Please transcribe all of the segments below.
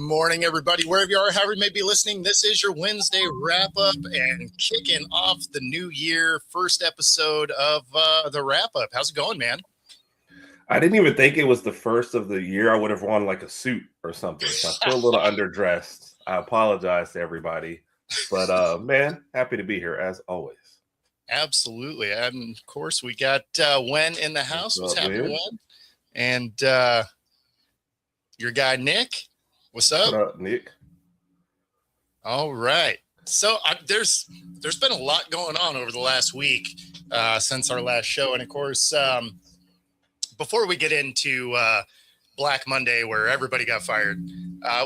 morning, everybody. Wherever you are, however you may be listening, this is your Wednesday wrap-up and kicking off the new year, first episode of the wrap-up. How's it going, man? I didn't even think it was the first of the year. I would have worn like a suit or something. So I feel a little underdressed. I apologize to everybody. But, man, happy to be here as always. Absolutely. And, of course, we got Wen in the house. What's happening, Wen? And your guy, Nick. What's up? What up, Nick? All right. So there's been a lot going on over the last week since our last show. And, of course, before we get into Black Monday where everybody got fired,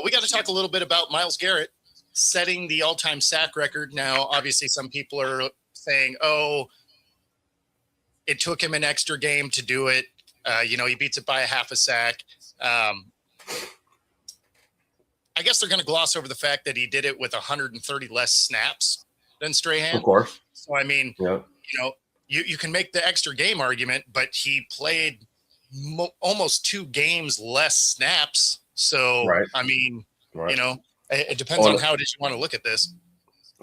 we got to talk a little bit about Myles Garrett setting the all-time sack record. Now, obviously, some people are saying, oh, it took him an extra game to do it. He beats it by a half a sack. I guess they're going to gloss over the fact that he did it with 130 less snaps than Strahan. Of course. So, I mean, yep. You can make the extra game argument, but he played almost 2 games less snaps. So, right. I mean, right. It depends on how did you want to look at this.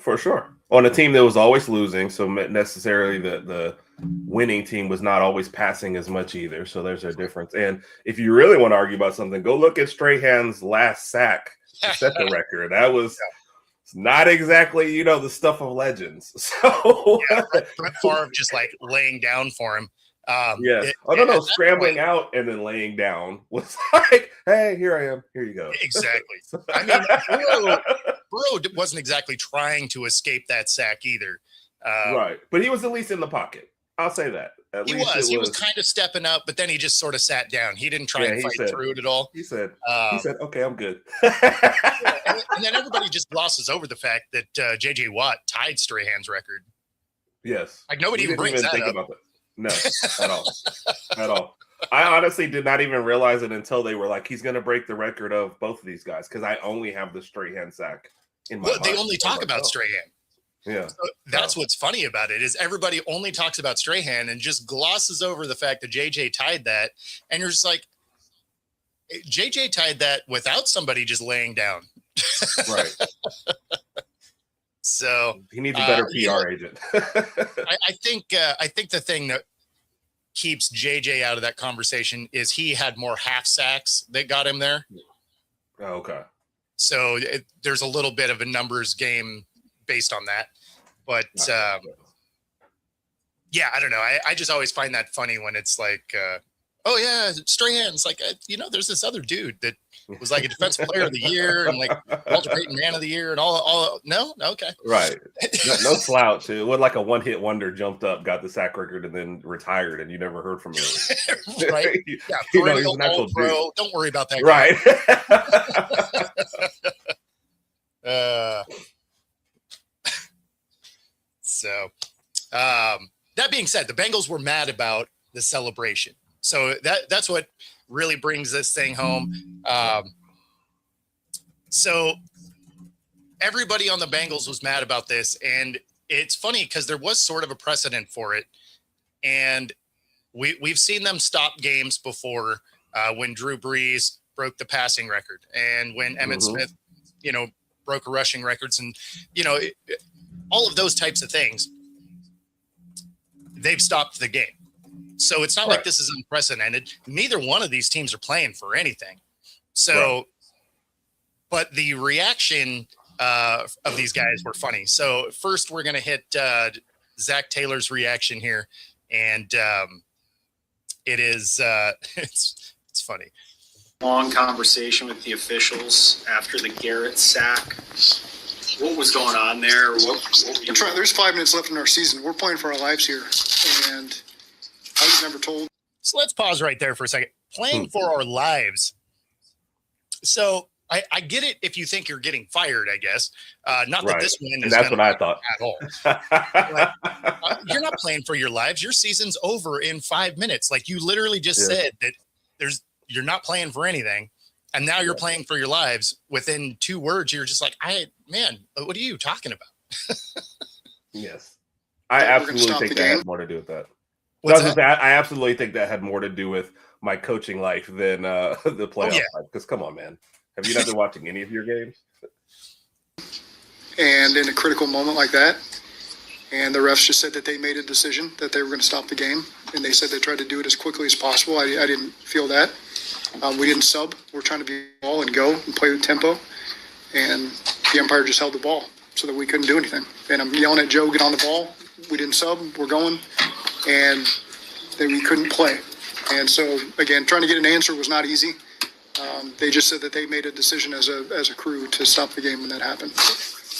For sure. On a team that was always losing, so necessarily the winning team was not always passing as much either. So there's a difference. And if you really want to argue about something, go look at Strahan's last sack to set the record. That was not exactly, the stuff of legends. So Brett Favre just like laying down for him. Scrambling out and then laying down was like, hey, here I am. Here you go. Exactly. I mean, Burrow wasn't exactly trying to escape that sack either. Right. But he was at least in the pocket. I'll say that. He was kind of stepping up, but then he just sort of sat down. He didn't try and fight through it at all. He said, okay, I'm good. and then everybody just glosses over the fact that J.J. Watt tied Strahan's record. Yes. Like nobody even brings that up. About that. No, at all. I honestly did not even realize it until they were like, he's going to break the record of both of these guys because I only have the Strahan sack in my mind. They only talk about Strahan. Yeah. So that's what's funny about it is everybody only talks about Strahan and just glosses over the fact that JJ tied that. And you're just like, JJ tied that without somebody just laying down. Right. So he needs a better PR agent. I think the thing that keeps JJ out of that conversation is he had more half sacks that got him there. Oh, okay. So there's a little bit of a numbers game based on that. But I don't know. I just always find that funny when it's like, Strahan's like, there's this other dude that was like a defensive player of the year and like Walter Payton man of the year and all. No, okay, right. No slouch. It was like a one-hit wonder, jumped up, got the sack record, and then retired, and you never heard from him. Right? Yeah, he's an actual pro. Dude. Don't worry about that. Right. So, that being said, the Bengals were mad about the celebration. So that's what really brings this thing home. So everybody on the Bengals was mad about this. And it's funny because there was sort of a precedent for it. And we've seen them stop games before when Drew Brees broke the passing record and when Emmitt Smith, broke a rushing records and, all of those types of things. They've stopped the game. So it's not like this is unprecedented. Neither one of these teams are playing for anything. So, but the reaction of these guys were funny. So first we're going to hit Zach Taylor's reaction here. And it is, it's funny. Long conversation with the officials after the Garrett sack. What was going on there? There's 5 minutes left in our season. We're playing for our lives here. And I was never told. So let's pause right there for a second. Playing for our lives. So I get it if you think you're getting fired, I guess. Not that this win is that's what I thought at all. You're not playing for your lives. Your season's over in 5 minutes. Like you literally just said that you're not playing for anything. And now you're playing for your lives. Within 2 words, you're just like, what are you talking about? Yes. I absolutely think that has more to do with that. I absolutely think that had more to do with my coaching life than the playoff life. Because come on, man. Have you not been watching any of your games? And in a critical moment like that, and the refs just said that they made a decision that they were going to stop the game, and they said they tried to do it as quickly as possible. I didn't feel that. We didn't sub. We're trying to be ball and go and play with tempo, and the umpire just held the ball so that we couldn't do anything. And I'm yelling at Joe, get on the ball. We didn't sub. We're going, and then we couldn't play. And so, again, trying to get an answer was not easy. They just said that they made a decision as a crew to stop the game when that happened.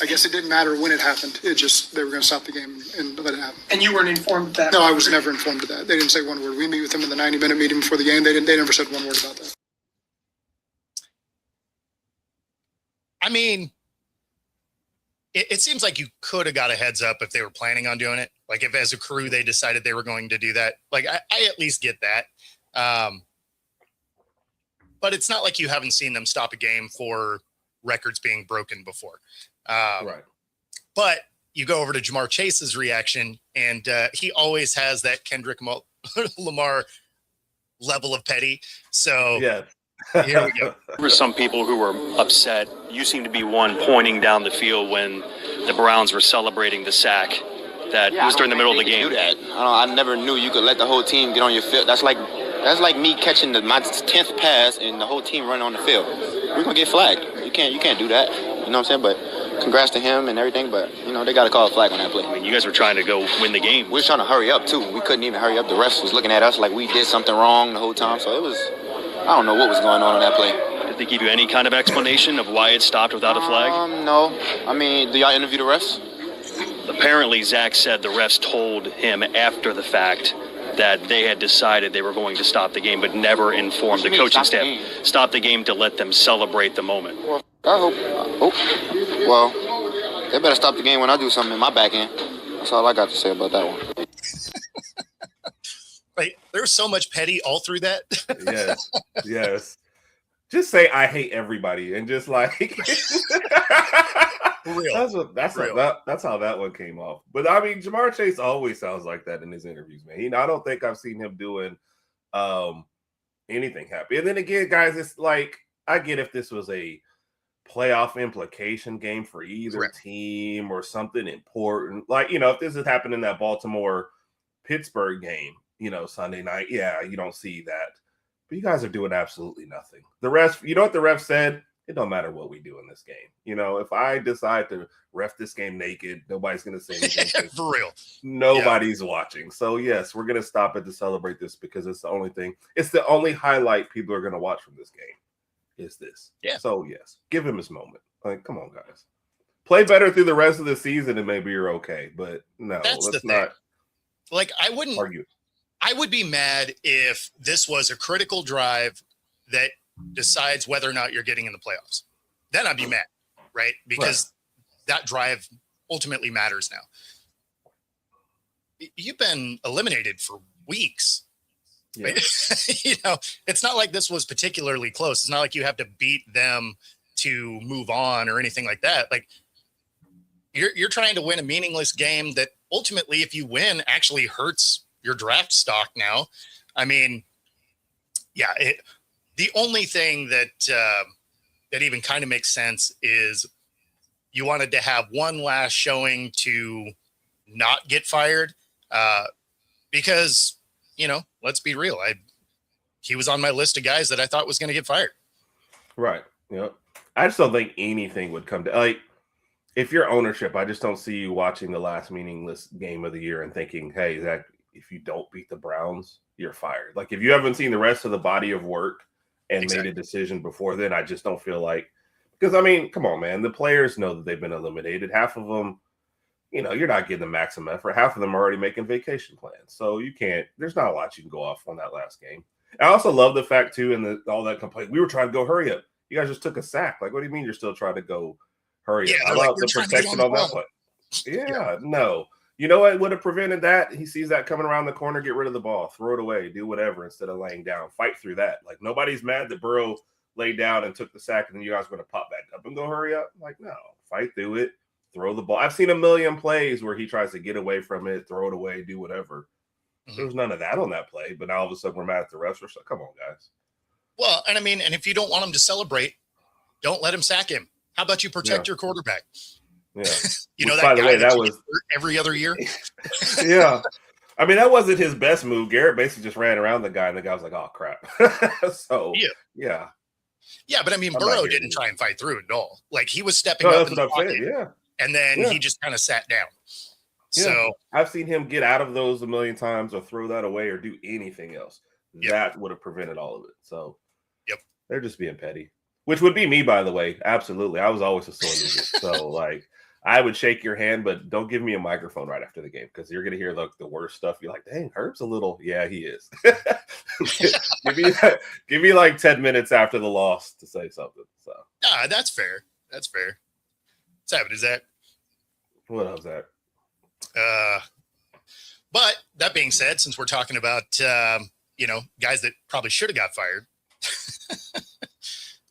I guess it didn't matter when it happened. It just, they were going to stop the game and let it happen. And you weren't informed of that? No, I was never informed of that. They didn't say one word. We meet with them in the 90-minute meeting before the game. They never said one word about that. I mean, it seems like you could have got a heads up if they were planning on doing it. Like if as a crew, they decided they were going to do that. Like I at least get that. But it's not like you haven't seen them stop a game for records being broken before. Right. But you go over to Jamar Chase's reaction, and he always has that Kendrick Lamar level of petty. So yeah. Here we go. There were some people who were upset. You seem to be one pointing down the field when the Browns were celebrating the sack that was during the middle of the game. Do that. I never knew you could let the whole team get on your field. That's like me catching my 10th pass and the whole team running on the field. We're gonna get flagged. You can't do that. You know what I'm saying? But congrats to him and everything. But they got to call a flag on that play. I mean, you guys were trying to go win the game. We were trying to hurry up too. We couldn't even hurry up. The refs was looking at us like we did something wrong the whole time. So it was. I don't know what was going on that play. Did they give you any kind of explanation of why it stopped without a flag? No. I mean, do y'all interview the refs? Apparently, Zach said the refs told him after the fact that they had decided they were going to stop the game, but never informed the coaching staff. Stop the game to let them celebrate the moment. Well, I hope. Well, they better stop the game when I do something in my back end. That's all I got to say about that one. Like, there's so much petty all through that. Yes. Just say I hate everybody and just like Real. That's how that one came off. But I mean, Jamar Chase always sounds like that in his interviews, man. I don't think I've seen him doing anything happy. And then again, guys, it's like I get if this was a playoff implication game for either team or something important. Like, if this had happened in that Baltimore-Pittsburgh game, Sunday night, you don't see that. But you guys are doing absolutely nothing. The ref, you know what the ref said? It don't matter what we do in this game. If I decide to ref this game naked, nobody's going to say anything. For real. Nobody's watching. So, yes, we're going to stop it to celebrate this because it's the only thing. It's the only highlight people are going to watch from this game is this. Yeah. So, yes, give him his moment. Like, come on, guys. Play better through the rest of the season and maybe you're okay. But, no, let's not like, I wouldn't argue. I would be mad if this was a critical drive that decides whether or not you're getting in the playoffs. Then I'd be mad, right? Because that drive ultimately matters now. You've been eliminated for weeks. Yeah. It's not like this was particularly close. It's not like you have to beat them to move on or anything like that. Like you're trying to win a meaningless game that ultimately, if you win, actually hurts your draft stock now. I mean, the only thing that even kind of makes sense is you wanted to have one last showing to not get fired because, let's be real. He was on my list of guys that I thought was going to get fired. Right. Yep. I just don't think anything would come to if you're ownership, I just don't see you watching the last meaningless game of the year and thinking, hey, Zach, if you don't beat the Browns, you're fired. Like if you haven't seen the rest of the body of work and made a decision before then, I just don't feel like, because I mean, come on, man, the players know that they've been eliminated. Half of them, you're not getting the maximum effort. Half of them are already making vacation plans. So there's not a lot you can go off on that last game. I also love the fact too, and all that complaint, we were trying to go hurry up. You guys just took a sack. Like, what do you mean you're still trying to go hurry up? I love the protection on that play. No. You know what would have prevented that? He sees that coming around the corner, get rid of the ball, throw it away, do whatever instead of laying down. Fight through that. Like, nobody's mad that Burrow laid down and took the sack, and then you guys are going to pop back up and go hurry up. Like, no, fight through it, throw the ball. I've seen a million plays where he tries to get away from it, throw it away, do whatever. There was none of that on that play, but now all of a sudden we're mad at the refs. Come on, guys. Well, and I mean, and if you don't want them to celebrate, Don't let him sack him. How about you protect your quarterback? Yeah. You know, Which, that by the guy way, that that you was get hurt every other year. yeah. I mean, that wasn't his best move. Garrett basically just ran around the guy, and the guy was like, "Oh crap!" So yeah, but I mean, I'm not Burrow here didn't try and fight through it at all. Like, he was stepping no, up that's in what the I'm pocket, saying. Yeah, and then yeah. he just kind of sat down. Yeah. So I've seen him get out of those a million times, or throw that away, or do anything else. That would have prevented all of it. So they're just being petty, which would be me, by the way. Absolutely, I was always a sore loser. So like, I would shake your hand, but don't give me a microphone right after the game, because you're gonna hear the worst stuff. You're like, dang, Herb's a little, yeah, he is. give me like 10 minutes after the loss to say something. So that's fair. That's fair. What's happening? Is that what was that? But that being said, since we're talking about guys that probably should have got fired,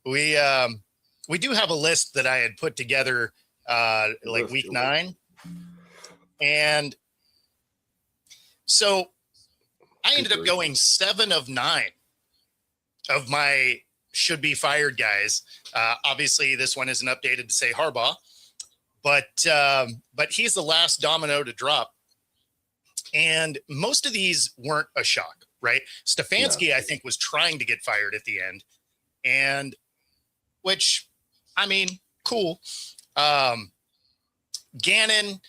we do have a list that I had put together like week 9, and so I ended up going 7 of 9 of my should be fired guys. Obviously, this one isn't updated to say Harbaugh, but he's the last domino to drop. And most of these weren't a shock, right? Stefanski, I think, was trying to get fired at the end, and which, I mean, cool. Gannon,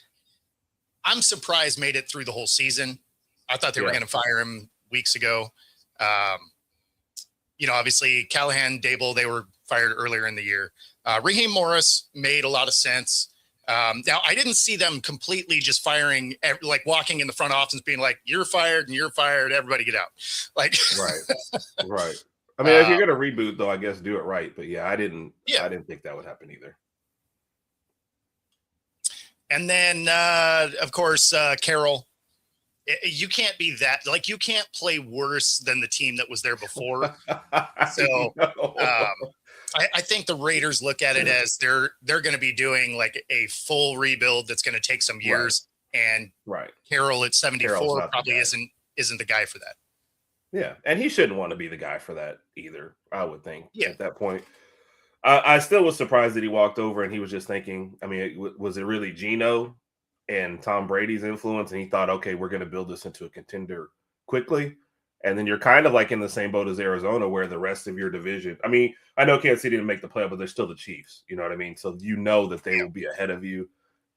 I'm surprised made it through the whole season. I thought they were going to fire him weeks ago. Obviously Callahan, Dable, they were fired earlier in the year. Raheem Morris made a lot of sense. Now, I didn't see them completely just firing, like walking in the front office being like, you're fired and you're fired, everybody get out. Like, right. I mean, if you're going to reboot, though, I guess do it right. But I didn't think that would happen either. And then, of course, Carroll, you can't be that, like, you can't play worse than the team that was there before. So, I think the Raiders look at it as they're going to be doing like a full rebuild that's going to take some years, and Carroll at 74 probably isn't the guy for that. Yeah, and he shouldn't want to be the guy for that either, I would think. At that point, I still was surprised that he walked over and he was just thinking. I mean, was it really Geno and Tom Brady's influence? And he thought, okay, we're going to build this into a contender quickly. And then you're kind of like in the same boat as Arizona, where the rest of your division, I mean, I know Kansas City didn't make the playoff, but they're still the Chiefs. You know what I mean? So you know that they will be ahead of you.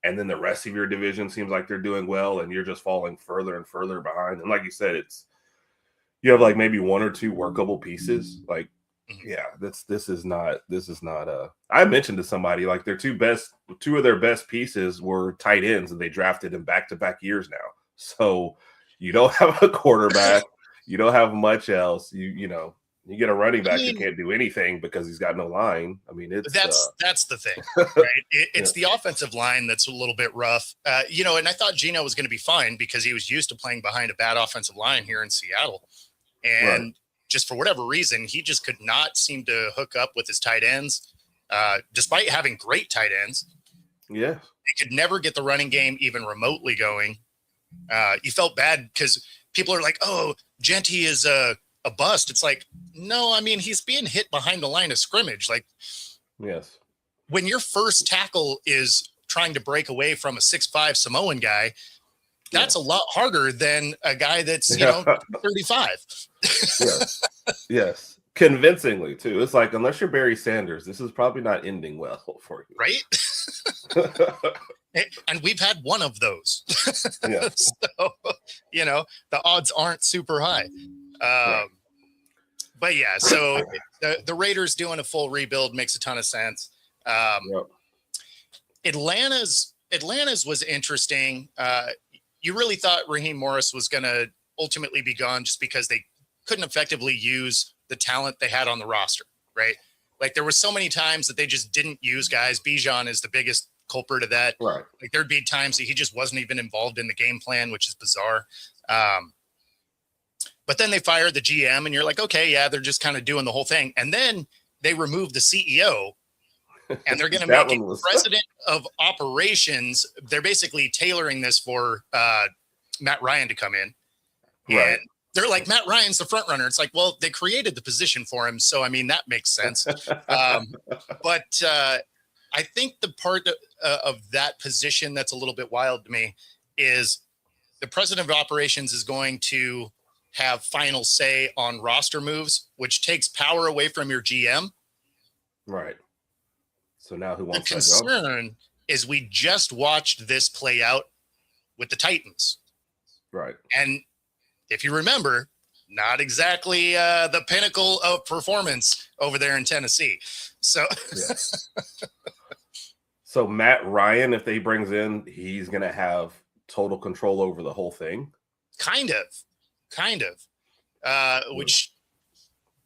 And then the rest of your division seems like they're doing well, and you're just falling further and further behind. And like you said, you have like maybe 1 or 2 workable pieces. Like, this is not I mentioned to somebody, like, their 2 of their best pieces were tight ends, and they drafted in back-to-back years now. So you don't have a quarterback. You don't have much else. You get a running back who can't do anything because he's got no line. I mean, that's the thing, right? It's the offensive line that's a little bit rough. And I thought Geno was going to be fine because he was used to playing behind a bad offensive line here in Seattle. And just for whatever reason, he just could not seem to hook up with his tight ends, despite having great tight ends. Yeah. He could never get the running game even remotely going. You felt bad because people are like, oh, Genty is a bust. It's like, no, I mean, he's being hit behind the line of scrimmage. Like, when your first tackle is trying to break away from a 6'5" Samoan guy, that's a lot harder than a guy that's, 35. Yes. Convincingly, too. It's like, unless you're Barry Sanders, this is probably not ending well for you. Right? And we've had one of those. So, the odds aren't super high. But so the Raiders doing a full rebuild makes a ton of sense. Atlanta's was interesting. You really thought Raheem Morris was going to ultimately be gone just because they couldn't effectively use the talent they had on the roster, right? Like, there were so many times that they just didn't use guys. Bijan is the biggest culprit of that. Right. Like, there'd be times that he just wasn't even involved in the game plan, which is bizarre. But then they fired the GM, and you're like, okay, they're just kind of doing the whole thing. And then they removed the CEO, and they're going to make a president of operations. They're basically tailoring this for Matt Ryan to come in. And they're like, Matt Ryan's the front runner. It's like, well, they created the position for him. So, I mean, that makes sense. But I think the part of that position that's a little bit wild to me is the president of operations is going to have final say on roster moves, which takes power away from your GM. Right. So now who wants the that job? concern is we just watched this play out with the Titans. Right. And if you remember, not exactly the pinnacle of performance over there in Tennessee. So, So Matt Ryan, if they brings in, he's going to have total control over the whole thing. kind of, which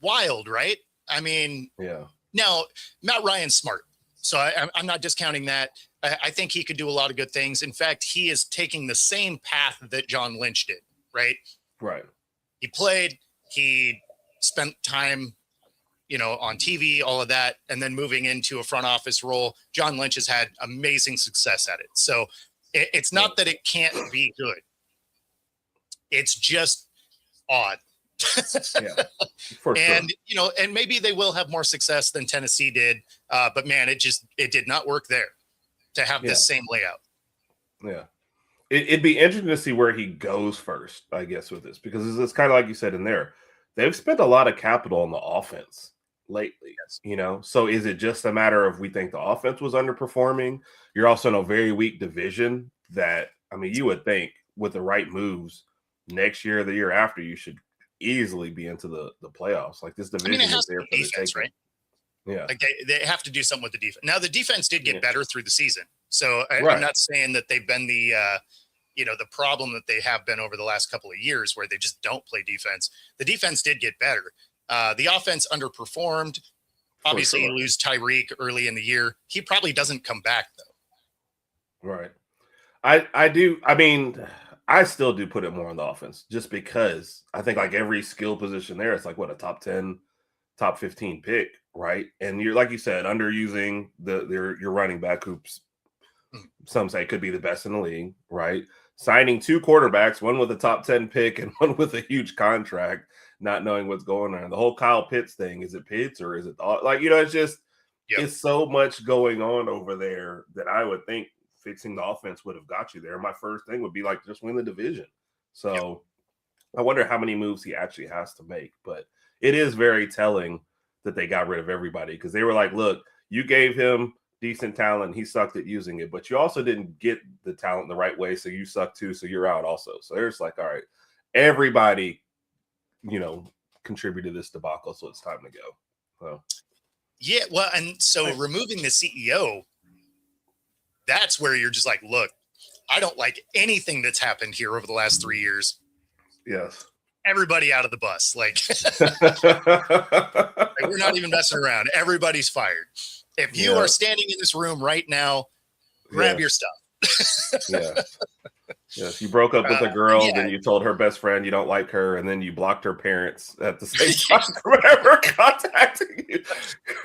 wild, right? I mean, Yeah. now Matt Ryan's smart. So I'm not discounting that. I think he could do a lot of good things. In fact, he is taking the same path that John Lynch did, right? Right. He played, he spent time, on TV, all of that, and then moving into a front office role. John Lynch has had amazing success at it. So it's not that it can't be good. It's just odd. Yeah. For And, sure. And maybe they will have more success than Tennessee did. But man, it did not work there to have this same layout. Yeah. It'd be interesting to see where he goes first, I guess, with this, because it's kind of like you said in there. They've spent a lot of capital on the offense lately, So is it just a matter of we think the offense was underperforming? You're also in a very weak division that, I mean, you would think with the right moves next year, the year after, you should easily be into the playoffs. Like this division is there for the defense, right? Yeah. Like they have to do something with the defense. Now the defense did get better through the season. So Right. I'm not saying that they've been the problem that they have been over the last couple of years where they just don't play defense. The defense did get better. The offense underperformed. Obviously, you lose Tyreek early in the year. He probably doesn't come back though. Right. I do. I mean, I still do put it more on the offense just because I think like every skill position there, it's like what a top 10, top 15 pick, right? And you're like you said, underusing your running back hoops. Some say could be the best in the league, right? Signing two quarterbacks, one with a top 10 pick and one with a huge contract, not knowing what's going on. The whole Kyle Pitts thing, is it Pitts or is it it's just it's so much going on over there that I would think fixing the offense would have got you there. My first thing would be like just win the division. So I wonder how many moves he actually has to make, but it is very telling that they got rid of everybody because they were like, look, you gave him decent talent. He sucked at using it, but you also didn't get the talent the right way. So you suck too. So you're out also. So there's like, all right, everybody, contributed to this debacle. So it's time to go. So. Yeah. Well, and so removing the CEO, that's where you're just like, look, I don't like anything that's happened here over the last 3 years. Yes. Everybody out of the bus. Like we're not even messing around. Everybody's fired. If you are standing in this room right now, grab your stuff. Yes. You broke up with a girl, then you told her best friend you don't like her, and then you blocked her parents at the same time from ever contacting you.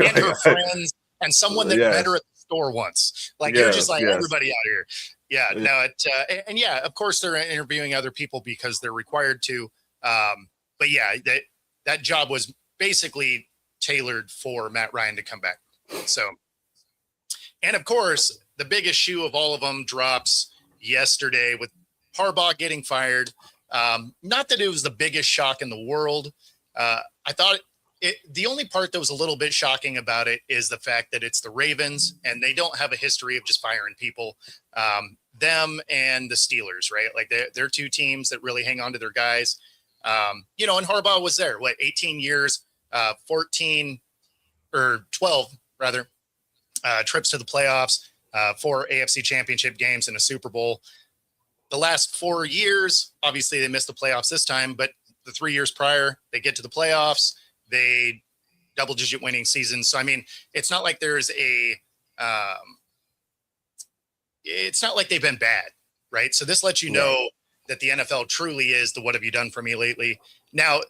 And her friends and someone that met her at the store once. Like you're just like everybody out here. Yeah. No, and of course they're interviewing other people because they're required to. But yeah, that job was basically tailored for Matt Ryan to come back. So, and of course, the biggest shoe of all of them drops yesterday with Harbaugh getting fired. Not that it was the biggest shock in the world. I thought the only part that was a little bit shocking about it is the fact that it's the Ravens and they don't have a history of just firing people. Them and the Steelers, right? Like they're two teams that really hang on to their guys. And Harbaugh was there, 18 years, 14 or 12 rather, trips to the playoffs, 4 AFC championship games and a Super Bowl. The last 4 years, obviously they missed the playoffs this time, but the 3 years prior, they get to the playoffs, they double-digit winning seasons. So, I mean, it's not like there's it's not like they've been bad, right? So this lets you know that the NFL truly is the what have you done for me lately. Now,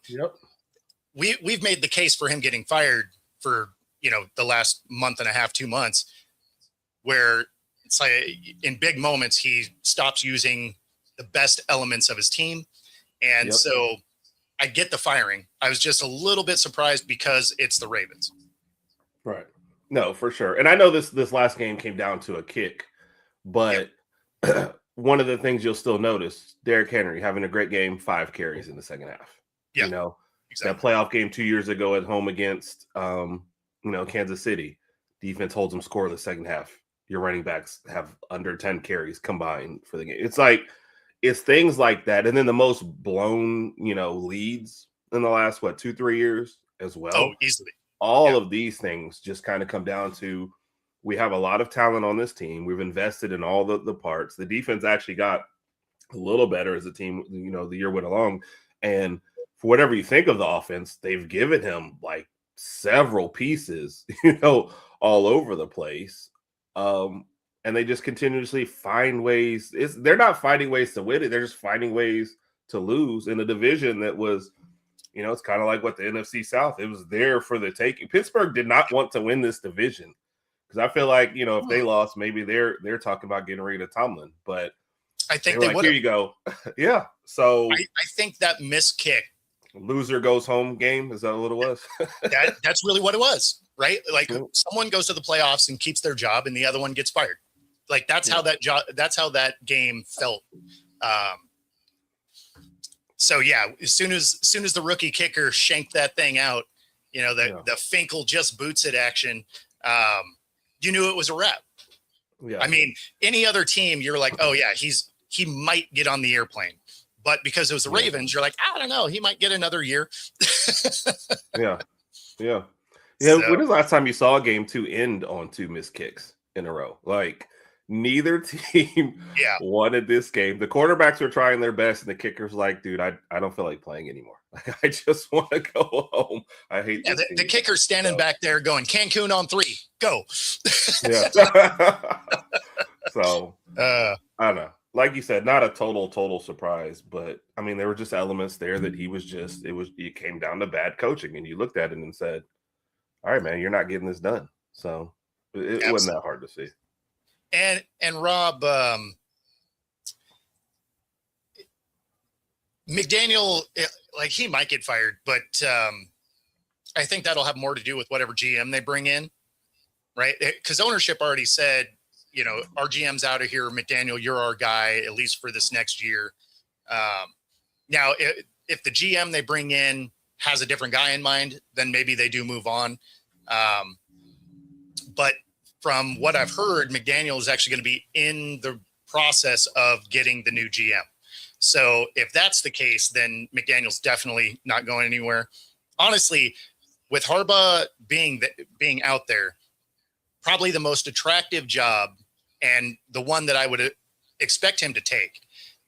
we've made the case for him getting fired for, the last month and a half, 2 months, where it's like in big moments, he stops using the best elements of his team. And so I get the firing. I was just a little bit surprised because it's the Ravens. Right. No, for sure. And I know this last game came down to a kick, but one of the things you'll still notice, Derrick Henry having a great game, 5 carries in the second half. Yeah, you know, exactly. that playoff game 2 years ago at home against Kansas City, defense holds them scoreless second half. Your running backs have under 10 carries combined for the game. It's things like that. And then the most blown, leads in the last 2-3 years as well. Oh, easily. All of these things just kind of come down to, we have a lot of talent on this team. We've invested in all the parts. The defense actually got a little better as a team, the year went along. And for whatever you think of the offense, they've given him like several pieces, all over the place. And they just continuously find ways. They're not finding ways to win it. They're just finding ways to lose in a division that was, it's kind of like what the NFC South, it was there for the taking. Pittsburgh did not want to win this division, because I feel like, if they lost, maybe they're talking about getting rid of Tomlin. But I think they were like, here you go. Yeah. So I think that missed kick, loser goes home game, is that what it was? that's really what it was, right? Like someone goes to the playoffs and keeps their job, and the other one gets fired. Like that's how that game felt. So yeah, as soon as the rookie kicker shanked that thing out, the Finkel just boots it action, you knew it was a wrap. Yeah. I mean, any other team, you're like, oh yeah, he might get on the airplane. But because it was the Ravens, you're like, I don't know, he might get another year. Yeah. So, when was the last time you saw a game 2 end on 2 missed kicks in a row? Like, neither team wanted this game. The quarterbacks were trying their best, and the kicker's like, dude, I don't feel like playing anymore. Like, I just want to go home. I hate this the kicker's standing back there going, Cancun on 3, go. So, I don't know. Like you said, not a total surprise, but I mean, there were just elements there that it came down to bad coaching, and you looked at it and said, all right, man, you're not getting this done. So it wasn't that hard to see. And Rob, McDaniel, like, he might get fired, but I think that'll have more to do with whatever GM they bring in, right? Because ownership already said, our GM's out of here. McDaniel, you're our guy, at least for this next year. Now, if the GM they bring in has a different guy in mind, then maybe they do move on. But from what I've heard, McDaniel is actually going to be in the process of getting the new GM. So if that's the case, then McDaniel's definitely not going anywhere. Honestly, with Harbaugh being out there, probably the most attractive job, and the one that I would expect him to take,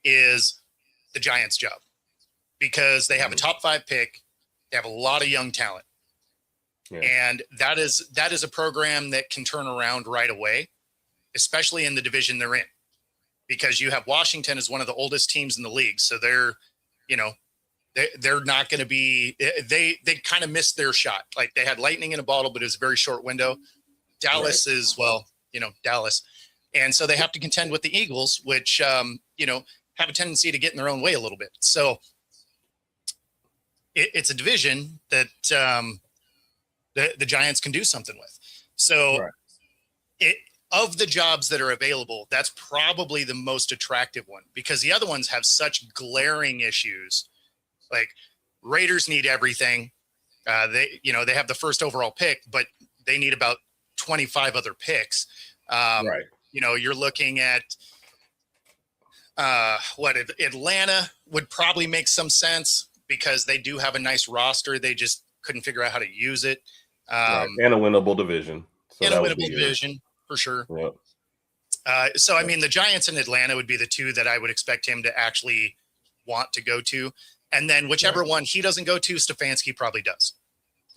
is the Giants job, because they have a top 5 pick. They have a lot of young talent. Yeah. And that is a program that can turn around right away, especially in the division they're in, because you have Washington as one of the oldest teams in the league. So they're not going to be, they kind of missed their shot. Like, they had lightning in a bottle, but it was a very short window. Dallas is, Dallas. And so they have to contend with the Eagles, which, have a tendency to get in their own way a little bit. So it's a division that the Giants can do something with. So of the jobs that are available, that's probably the most attractive one, because the other ones have such glaring issues. Like, Raiders need everything. They have the first overall pick, but they need about 25 other picks. You're looking at Atlanta would probably make some sense, because they do have a nice roster. They just couldn't figure out how to use it. And a winnable division. For sure. Yep. I mean, the Giants and Atlanta would be the two that I would expect him to actually want to go to. And then whichever one he doesn't go to, Stefanski probably does.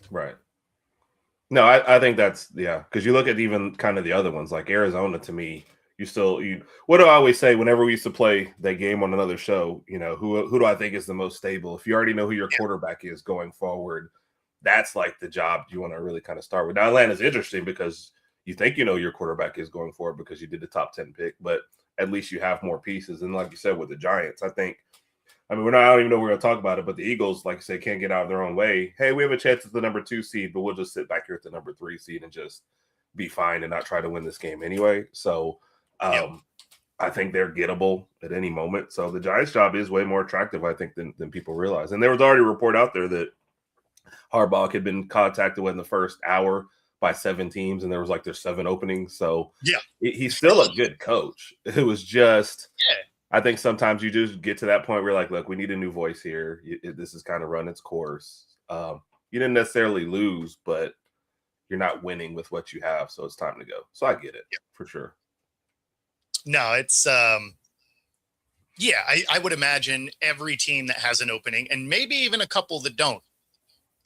Right. No, I think that's, because you look at even kind of the other ones, like Arizona, to me, what do I always say whenever we used to play that game on another show, who do I think is the most stable? If you already know who your quarterback is going forward, that's like the job you want to really kind of start with. Now, Atlanta's interesting because you think your quarterback is going forward because you did the top 10 pick, but at least you have more pieces. And like you said, with the Giants, I think I mean, I don't even know we're going to talk about it, but the Eagles, like I said, can't get out of their own way. Hey, we have a chance at the number 2 seed, but we'll just sit back here at the number 3 seed and just be fine and not try to win this game anyway. So I think they're gettable at any moment. So the Giants' job is way more attractive, I think, than people realize. And there was already a report out there that Harbaugh had been contacted in the first hour by 7 teams, and there was there's 7 openings. So he's still a good coach. It was just I think sometimes you just get to that point where you're like, look, we need a new voice here. This has kind of run its course. You didn't necessarily lose, but you're not winning with what you have, so it's time to go. So I get it for sure. No, it's I would imagine every team that has an opening, and maybe even a couple that don't,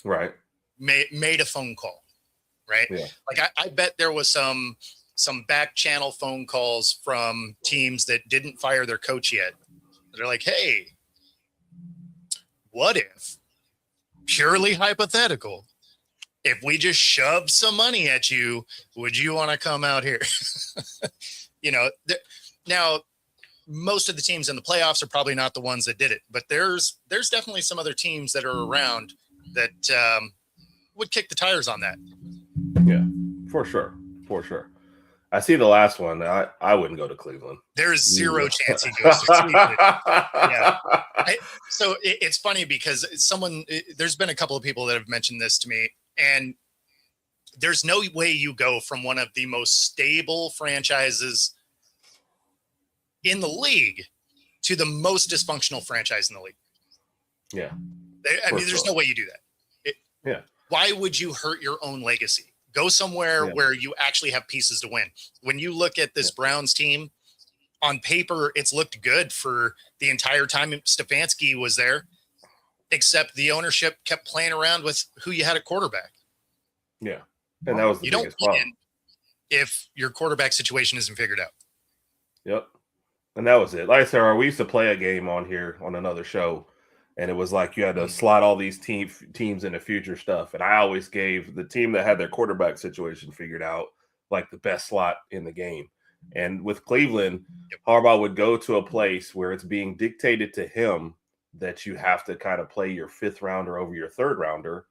right, made a phone call, right? Yeah. I bet there was some back channel phone calls from teams that didn't fire their coach yet. They're like, hey, what if, purely hypothetical, if we just shove some money at you, would you want to come out here? Now most of the teams in the playoffs are probably not the ones that did it, but there's definitely some other teams that are around that would kick the tires on that. Yeah, for sure. I see the last one. I wouldn't go to Cleveland. There's zero chance he goes to Cleveland. Yeah. So it's funny because there's been a couple of people that have mentioned this to me, and there's no way you go from one of the most stable franchises in the league to the most dysfunctional franchise in the league. Yeah. There's no way you do that. Why would you hurt your own legacy? Go somewhere where you actually have pieces to win. When you look at this Browns team, on paper, it's looked good for the entire time Stefanski was there, except the ownership kept playing around with who you had at quarterback. Yeah. And that was the biggest problem. If your quarterback situation isn't figured out. Yep. And that was it. Like I said, we used to play a game on here on another show, and it was like you had to slot all these teams into future stuff. And I always gave the team that had their quarterback situation figured out like the best slot in the game. And with Cleveland, Harbaugh would go to a place where it's being dictated to him that you have to kind of play your 5th rounder over your 3rd rounder,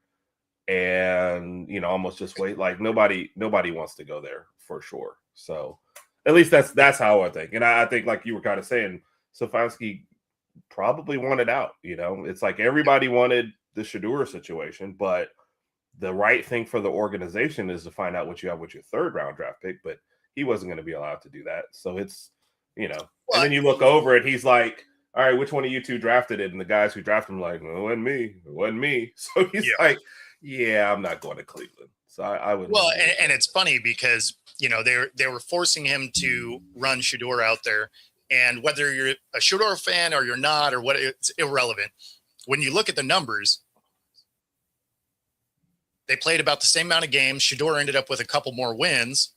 and almost just wait. Like nobody wants to go there for sure. So at least that's how I think. And I think, like you were kind of saying, Stefanski probably wanted out. It's like everybody wanted the Shedeur situation, but the right thing for the organization is to find out what you have with your 3rd round draft pick. But he wasn't going to be allowed to do that. So it's, and then you look over it, he's like, all right, which one of you 2 drafted it? And the guys who drafted him like, well, it wasn't me. So he's like, yeah, I'm not going to Cleveland. So I would. Well, and it's funny because, they were forcing him to run Shedeur out there. And whether you're a Shedeur fan or you're not, or what, it's irrelevant. When you look at the numbers, they played about the same amount of games. Shedeur ended up with a couple more wins,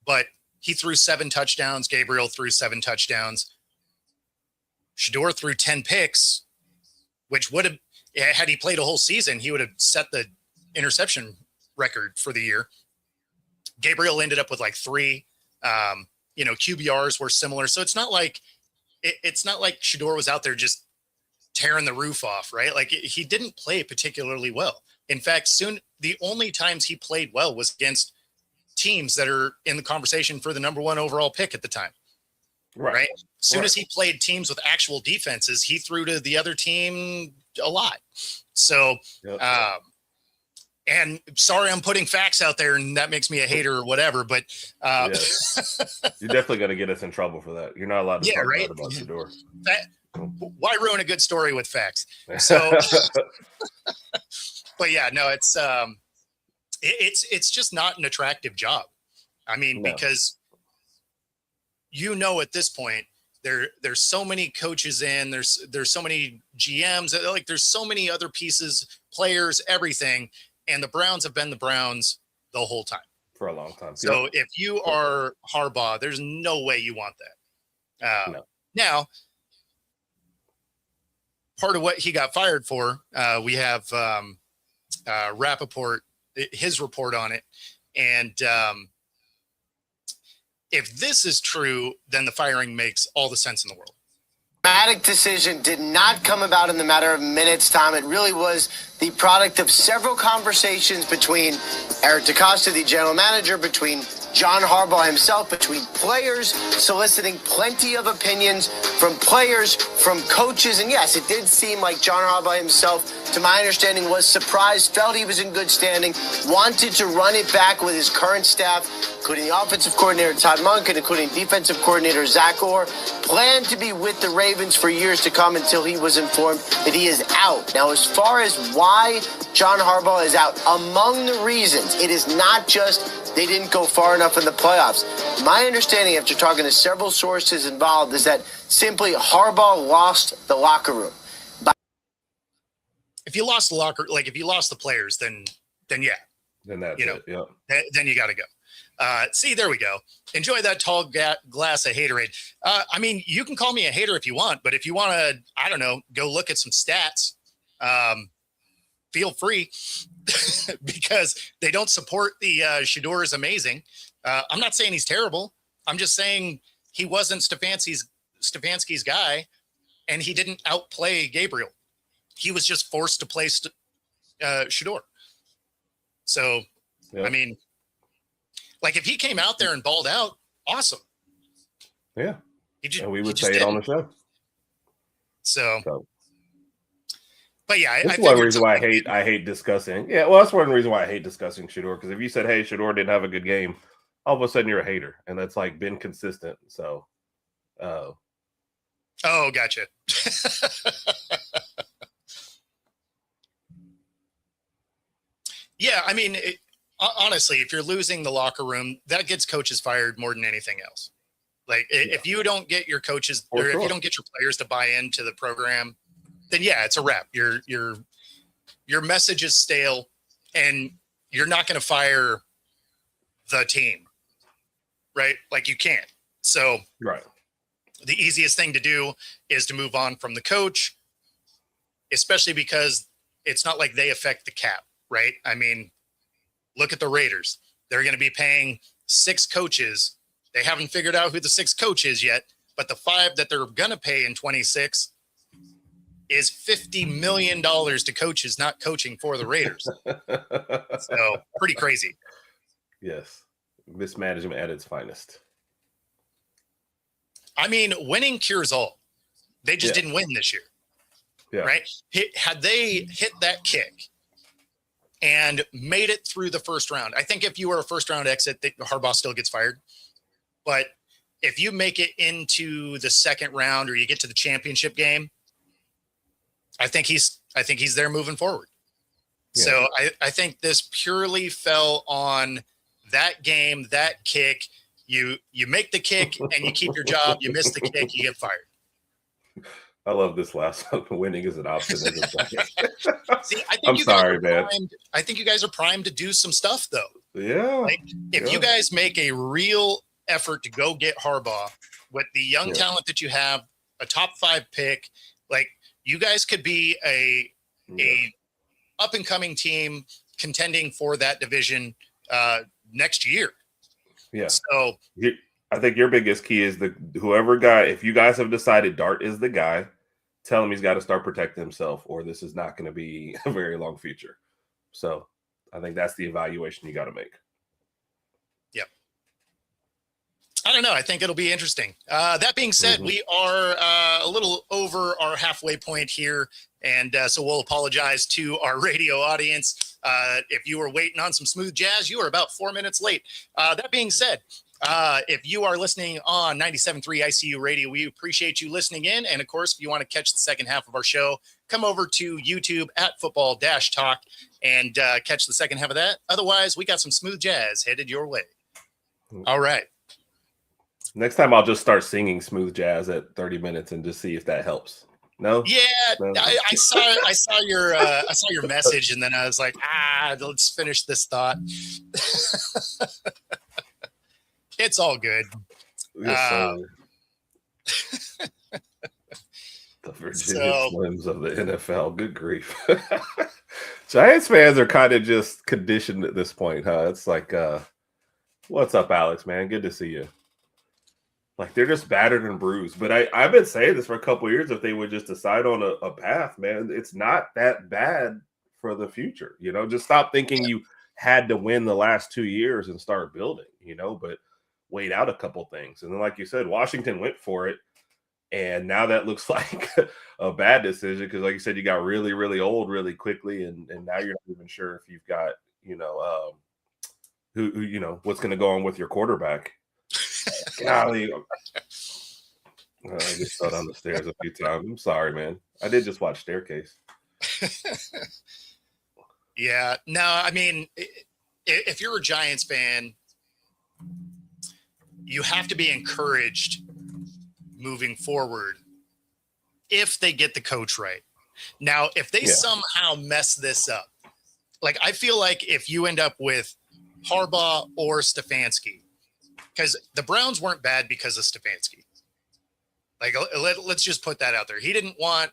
but he threw 7 touchdowns. Gabriel threw 7 touchdowns. Shedeur threw 10 picks, which would have, had he played a whole season, he would have set the interception record for the year. Gabriel ended up with like 3. QBRs were similar. So it's not like Shedeur was out there just tearing the roof off, right? Like he didn't play particularly well. In fact, the only times he played well was against teams that are in the conversation for the number 1 overall pick at the time. Right? Soon as he played teams with actual defenses, he threw to the other team a lot. So, and sorry, I'm putting facts out there and that makes me a hater or whatever, but you're definitely going to get us in trouble for that. You're not allowed to talk about Shedeur. Why ruin a good story with facts? So, but it's just not an attractive job. I mean, because at this point there's so many coaches in, there's so many GMs, like there's so many other pieces, players, everything. And the Browns have been the Browns the whole time. For a long time. So if you are Harbaugh, there's no way you want that. Now, part of what he got fired for, we have Rappaport, his report on it. And if this is true, then the firing makes all the sense in the world. dramatic decision did not come about in the matter of minutes, Tom. It really was the product of several conversations between Eric DeCosta, the general manager, between John Harbaugh himself, between players soliciting plenty of opinions from players, from coaches. And yes, it did seem like John Harbaugh himself, to my understanding, was surprised, felt he was in good standing, wanted to run it back with his current staff, including the offensive coordinator Todd Monken, including defensive coordinator Zach Orr, planned to be with the Ravens for years to come until he was informed that he is out. Now, as far as why John Harbaugh is out, among the reasons, it is not just they didn't go far enough in the playoffs. My understanding, after talking to several sources involved, is that simply Harbaugh lost the locker room. If you lost the locker, like if you lost the players, then yeah. Then that's you know, it. Yeah. Then you got to go. See, there we go. Enjoy that tall glass of haterade. I mean, you can call me a hater if you want, but if you want to, I don't know, go look at some stats, feel free because they don't support the Shedeur is amazing. I'm not saying he's terrible. I'm just saying he wasn't Stefanski's guy, and he didn't outplay Gabriel. He was just forced to play Shedeur. So, yeah. I mean, like if he came out there and balled out, awesome. Yeah. And we would say it on the show. So. But yeah, that's one reason why I hate discussing. Yeah, well, that's one reason why I hate discussing Shedeur, because if you said, "Hey, Shedeur didn't have a good game," all of a sudden you're a hater, and that's like been consistent. So, oh, gotcha. Yeah, I mean, honestly, if you're losing the locker room, that gets coaches fired more than anything else. Like, if you don't get your coaches, or if you don't get your players to buy into the program, then yeah, it's a wrap. Your message is stale, and you're not going to fire the team, right? Like you can't. So right, the easiest thing to do is to move on from the coach, especially because it's not like they affect the cap, right? I mean, look at the Raiders. They're going to be paying 6 coaches. They haven't figured out who the 6th coach is yet, but the 5 that they're going to pay in 26 is $50 million to coaches not coaching for the Raiders. So pretty crazy. Yes. Mismanagement at its finest. I mean, winning cures all. They just didn't win this year. Yeah. Right? Had they hit that kick and made it through the first round, I think if you were a first round exit, Harbaugh still gets fired. But if you make it into the second round or you get to the championship game, I think he's there moving forward. Yeah. So I think this purely fell on that game, that kick. You make the kick and you keep your job. You miss the kick, you get fired. I love this last one. Winning is an option. See, I think I'm sorry, man. I think you guys are primed to do some stuff, though. Yeah. Like, if you guys make a real effort to go get Harbaugh with the young talent that you have, a top 5 pick, like you guys could be a up and coming team contending for that division next year. Yeah. So I think your biggest key is if you guys have decided Dart is the guy, tell him he's got to start protecting himself, or this is not going to be a very long future. So I think that's the evaluation you got to make. Yep. I don't know. I think it'll be interesting. That being said, we are a little over our halfway point here. And so we'll apologize to our radio audience. If you were waiting on some smooth jazz, you are about 4 minutes late. That being said, if you are listening on 97.3 ICU Radio, we appreciate you listening in. And of course, if you want to catch the second half of our show, come over to YouTube at Football-Talk and catch the second half of that. Otherwise, we got some smooth jazz headed your way. All right. Next time I'll just start singing smooth jazz at 30 minutes and just see if that helps. No? Yeah, no. I saw your message, and then I was like, let's finish this thought. It's all good. The Virginia Slims of the NFL. Good grief. Giants fans are kind of just conditioned at this point, huh? It's like, what's up, Alex, man? Good to see you. Like they're just battered and bruised. But I've been saying this for a couple of years. If they would just decide on a path, man, it's not that bad for the future. Just stop thinking you had to win the last 2 years and start building. But wait out a couple things. And then, like you said, Washington went for it, and now that looks like a bad decision because, like you said, you got really, really old really quickly, and now you're not even sure if you've got who what's going to go on with your quarterback. Golly. I just fell down the stairs a few times. I'm sorry, man. I did just watch Staircase. Yeah. No, I mean, if you're a Giants fan, you have to be encouraged moving forward if they get the coach right. Now, if they somehow mess this up, like I feel like if you end up with Harbaugh or Stefanski, because the Browns weren't bad because of Stefanski. Like, let's just put that out there. He didn't want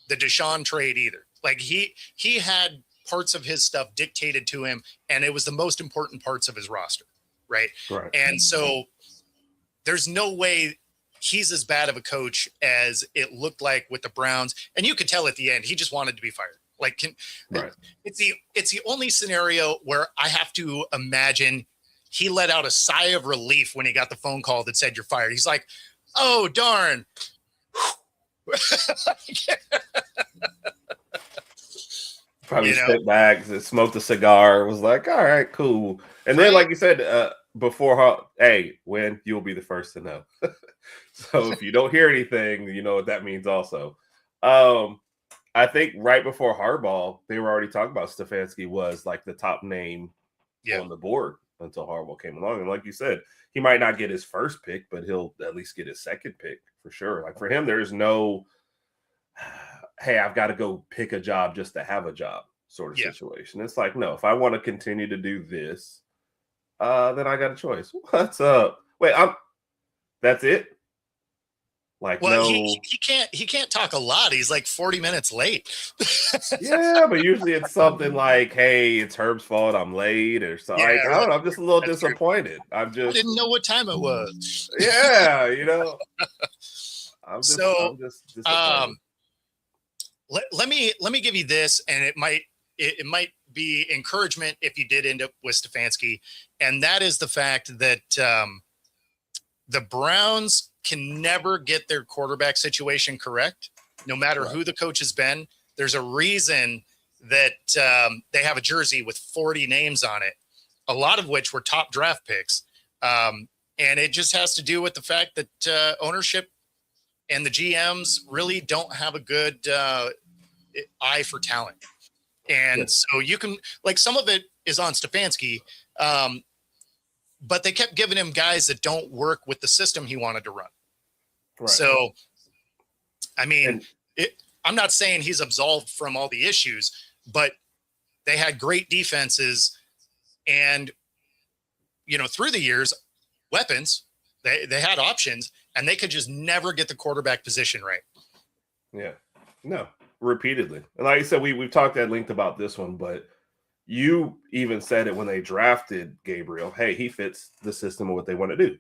the Deshaun trade either. Like he had parts of his stuff dictated to him, and it was the most important parts of his roster, right? Right. And so there's no way he's as bad of a coach as it looked like with the Browns. And you could tell at the end, he just wanted to be fired. Like, right. It's the only scenario where I have to imagine he let out a sigh of relief when he got the phone call that said you're fired. He's like, oh, darn. Probably stepped back, smoked a cigar, was like, all right, cool. And then, like you said, before, hey, when you'll be the first to know. So if you don't hear anything, you know what that means also. I think right before Harbaugh, they were already talking about Stefanski was like the top name on the board until Harbaugh came along. And like you said, he might not get his first pick, but he'll at least get his second pick for sure. Like for him, there's no, hey, I've got to go pick a job just to have a job sort of situation. It's like, no, if I want to continue to do this, then I got a choice. What's up? Wait, that's it? Like, well, no, he can't talk a lot. He's like 40 minutes late. Yeah, but usually it's something like, hey, it's Herb's fault, I'm late, or something. Yeah, like, I don't know, I'm just a little disappointed. I didn't know what time it was. Yeah, I'm just disappointed. Let me give you this, and it might be encouragement if you did end up with Stefanski, and that is the fact that the Browns can never get their quarterback situation correct, no matter who the coach has been. There's a reason that they have a jersey with 40 names on it, a lot of which were top draft picks. And it just has to do with the fact that ownership and the GMs really don't have a good eye for talent. And so you can, like, some of it is on Stefanski, but they kept giving him guys that don't work with the system he wanted to run. Right. So, I mean, I'm not saying he's absolved from all the issues, but they had great defenses and, through the years, weapons, they had options, and they could just never get the quarterback position right. Yeah, no, repeatedly. And like I said, we've talked at length about this one, but you even said it when they drafted Gabriel. Hey, he fits the system of what they want to do.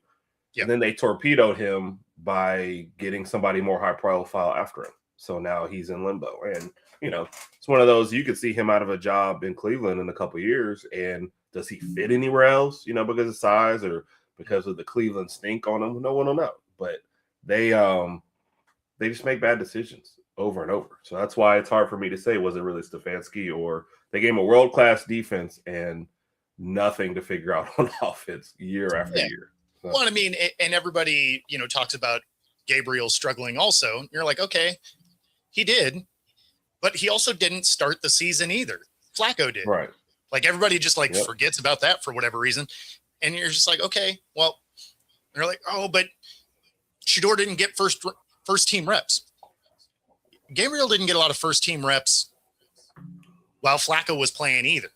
Yep. And then they torpedoed him by getting somebody more high profile after him. So now he's in limbo. And, it's one of those, you could see him out of a job in Cleveland in a couple of years. And does he fit anywhere else, because of size or because of the Cleveland stink on him? No one will know. But they just make bad decisions over and over. So that's why it's hard for me to say, was it really Stefanski, or they gave him a world-class defense and nothing to figure out on offense year after year. So. Well, I mean, and everybody, talks about Gabriel struggling also. You're like, okay, he did, but he also didn't start the season either. Flacco did. Right. Like everybody just forgets about that for whatever reason. And you're just like, okay, well, they're like, oh, but Shedeur didn't get first team reps. Gabriel didn't get a lot of first team reps while Flacco was playing either.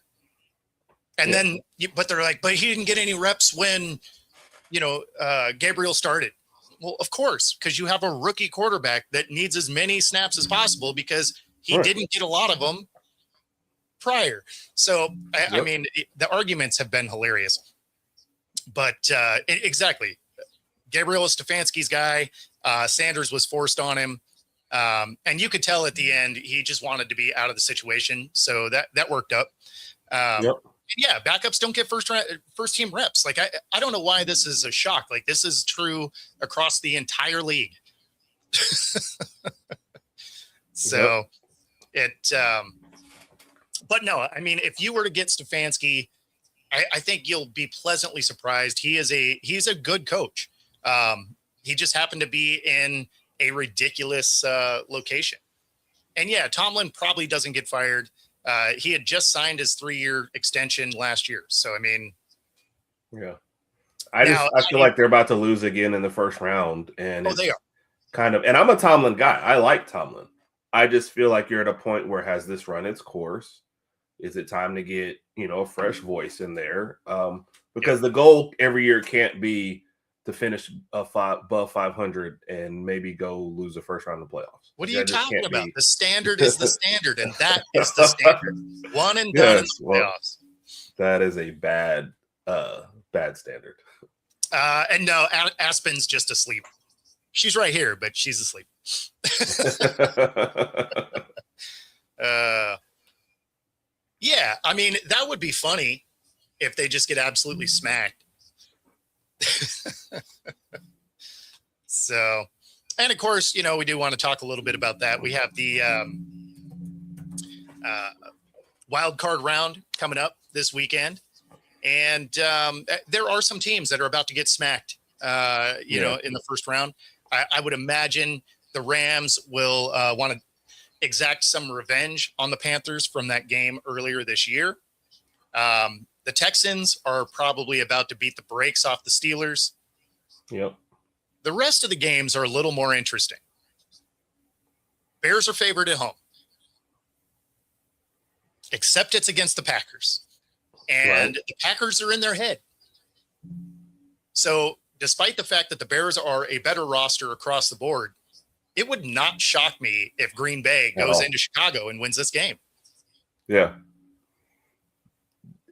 And then, but they're like, but he didn't get any reps when, Gabriel started. Well, of course, because you have a rookie quarterback that needs as many snaps as possible because he didn't get a lot of them prior. So, I mean, the arguments have been hilarious. But exactly, Gabriel Stefanski's guy. Sanders was forced on him. And you could tell at the end, he just wanted to be out of the situation. So that worked up. Yep. Yeah, backups don't get first team reps. Like, I don't know why this is a shock. Like, this is true across the entire league. So but no, I mean, if you were to get Stefanski, I think you'll be pleasantly surprised. He's a good coach. He just happened to be in a ridiculous location. And yeah, Tomlin probably doesn't get fired. He had just signed his 3-year extension last year. So, I mean, yeah, I feel like they're about to lose again in the first round. And they are kind of, and I'm a Tomlin guy. I like Tomlin. I just feel like you're at a point where has this run its course? Is it time to get, a fresh voice in there? Because the goal every year can't be to finish above 500 and maybe go lose the first round of the playoffs. What are you talking about? The standard is the standard, and that is the standard. One and done in the playoffs. That is a bad standard. And no, Aspen's just asleep. She's right here, but she's asleep. Yeah, I mean, that would be funny if they just get absolutely smacked. So, and of course, we do want to talk a little bit about that. We have the wild card round coming up this weekend. And there are some teams that are about to get smacked, in the first round. I would imagine the Rams will want to exact some revenge on the Panthers from that game earlier this year. The Texans are probably about to beat the brakes off the Steelers. Yep. The rest of the games are a little more interesting. Bears are favored at home, except it's against the Packers. And the Packers are in their head. So despite the fact that the Bears are a better roster across the board, it would not shock me if Green Bay goes into Chicago and wins this game. Yeah.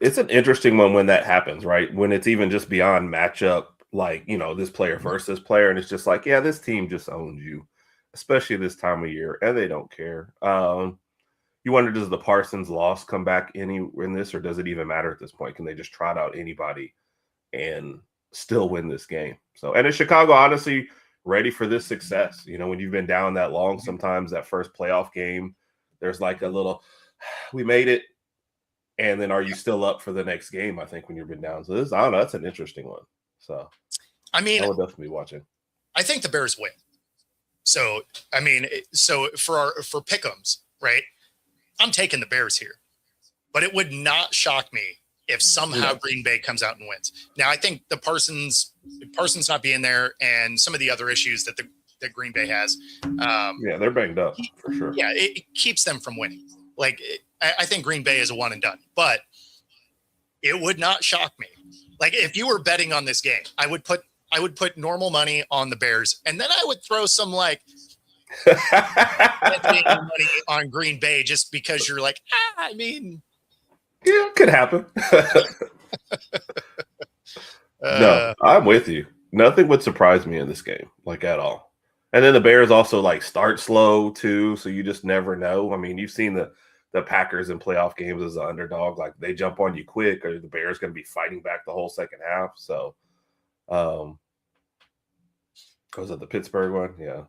It's an interesting one when that happens, right? When it's even just beyond matchup, like, this player versus player. And it's just like, yeah, this team just owns you, especially this time of year. And they don't care. You wonder, does the Parsons loss come back in this, or does it even matter at this point? Can they just trot out anybody and still win this game? So, and in Chicago, honestly, ready for this success. When you've been down that long, sometimes that first playoff game, there's like a little, we made it. And then are you still up for the next game? I think when you've been down. So I don't know. That's an interesting one. So, I would definitely be watching. I think the Bears win. So, for pick'ems, right? I'm taking the Bears here, but it would not shock me if somehow Green Bay comes out and wins. Now, I think the Parsons not being there and some of the other issues that Green Bay has. They're banged up for sure. Yeah, it keeps them from winning. Like, I think Green Bay is a one and done, but it would not shock me. Like, if you were betting on this game, I would put normal money on the Bears, and then I would throw some money on Green Bay just because you're like, yeah, it could happen. No, I'm with you. Nothing would surprise me in this game, like, at all. And then the Bears also start slow too, so you just never know. I mean, you've seen the Packers in playoff games as an underdog, like they jump on you quick, or the Bears going to be fighting back the whole second half. So, was it the Pittsburgh one? Yeah.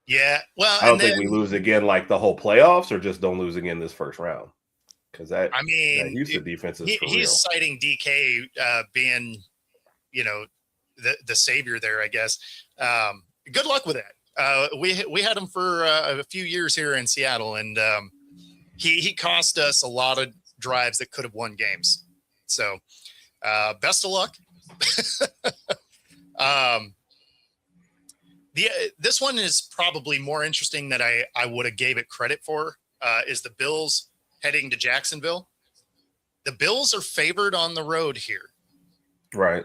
Yeah. Well, I don't think we lose again like the whole playoffs, or just don't lose again this first round. Because that Houston defense is for real. He's citing DK being, the savior there, I guess. Good luck with that. We had him for a few years here in Seattle, and he cost us a lot of drives that could have won games. So best of luck. This one is probably more interesting than I would have gave it credit for, is the Bills heading to Jacksonville. The Bills are favored on the road here. Right.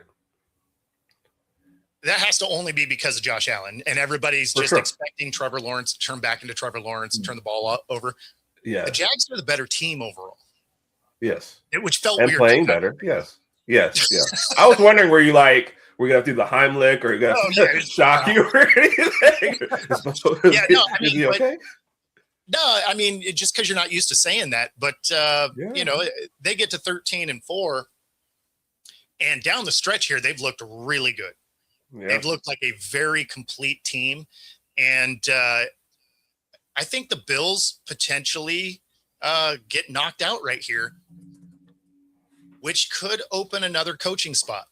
That has to only be because of Josh Allen, and everybody's just expecting Trevor Lawrence to turn back into Trevor Lawrence and turn the ball over. Yeah. The Jags are the better team overall. Yes. Which felt and weird. Playing better. Yes. Yeah. I was wondering, were We're gonna have to do the Heimlich, or you got to just shock you or anything. Yeah, no, I Is mean, he okay? No, I mean, just because you're not used to saying that, but you know, they get to 13-4, and down the stretch here, they've looked really good. Yeah. They've looked like a very complete team, and I think the Bills potentially get knocked out right here, which could open another coaching spot.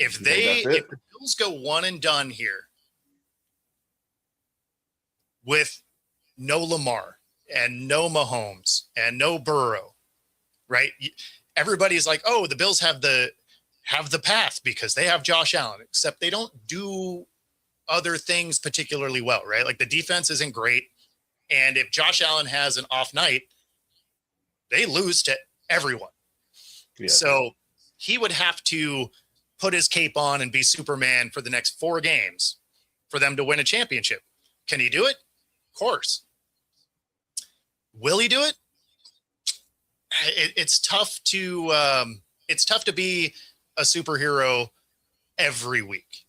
If the Bills go one and done here with no Lamar and no Mahomes and no Burrow, right? Everybody's like, oh, the Bills have the path because they have Josh Allen, except they don't do other things particularly well, right? Like the defense isn't great. And if Josh Allen has an off night, they lose to everyone. Yeah. So he would have to put his cape on and be Superman for the next 4 games for them to win a championship. Can he do it? Of course. Will he do it? It's tough to be a superhero every week.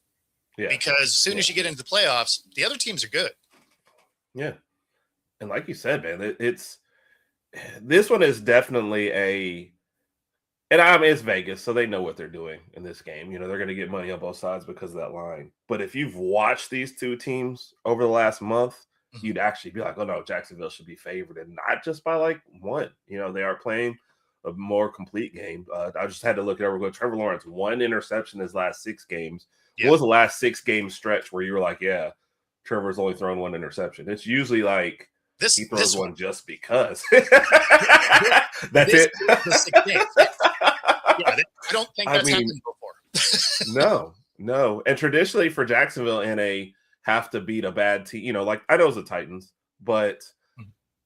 Yeah. Because as soon as you get into the playoffs, the other teams are good. Yeah. And like you said, man, this one is definitely it's Vegas, so they know what they're doing in this game. You know, they're going to get money on both sides because of that line. But if you've watched these two teams over the last month, you'd actually be like, oh, no, Jacksonville should be favored, and not just by like 1. You know, they are playing a more complete game. I just had to look it over. Trevor Lawrence, 1 interception his last 6 games. Yep. What was the last 6-game stretch where you were like, yeah, Trevor's only thrown 1 interception? It's usually like he throws one just because. That's it. Yeah, I don't think that's happened before. No. And traditionally for Jacksonville in a have to beat a bad team, you know, like I know it's the Titans, but